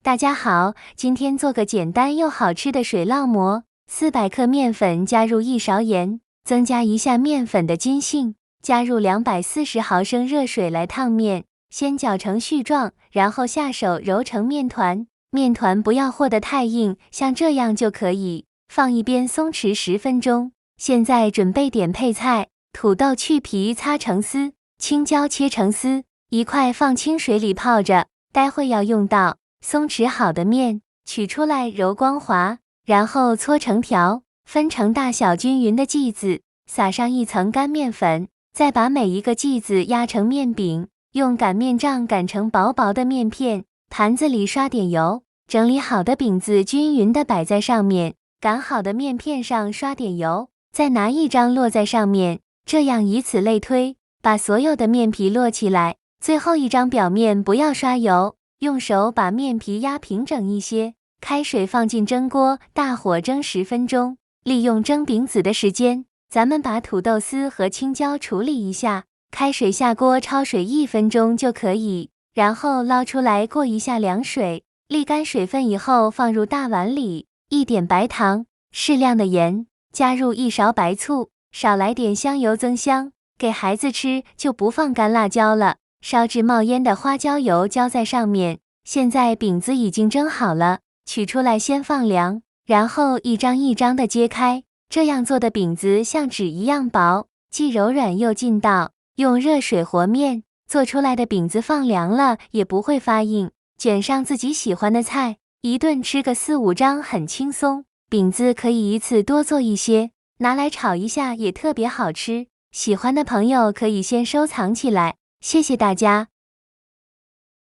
大家好，今天做个简单又好吃的水烙馍。400克面粉加入1勺盐，增加一下面粉的筋性，加入240毫升热水来烫面，先搅成絮状，然后下手揉成面团。面团不要和得太硬，像这样就可以，放一边松弛10分钟。现在准备点配菜，土豆去皮擦成丝，青椒切成丝，一块放清水里泡着，待会要用到。松弛好的面，取出来揉光滑，然后搓成条，分成大小均匀的剂子，撒上一层干面粉，再把每一个剂子压成面饼，用擀面杖擀成薄薄的面片，盘子里刷点油，整理好的饼子均匀地摆在上面，擀好的面片上刷点油，再拿一张摞在上面，这样以此类推，把所有的面皮摞起来，最后一张表面不要刷油。用手把面皮压平整一些，开水放进蒸锅，大火蒸10分钟。利用蒸饼子的时间，咱们把土豆丝和青椒处理一下。开水下锅焯水1分钟就可以，然后捞出来过一下凉水，沥干水分以后放入大碗里，一点白糖，适量的盐，加入1勺白醋，少来点香油增香。给孩子吃就不放干辣椒了。烧至冒烟的花椒油浇在上面，现在饼子已经蒸好了，取出来先放凉，然后一张一张的揭开，这样做的饼子像纸一样薄，既柔软又劲道。用热水和面，做出来的饼子放凉了也不会发硬，卷上自己喜欢的菜，一顿吃个4、5张很轻松。饼子可以一次多做一些，拿来炒一下也特别好吃。喜欢的朋友可以先收藏起来。谢谢大家。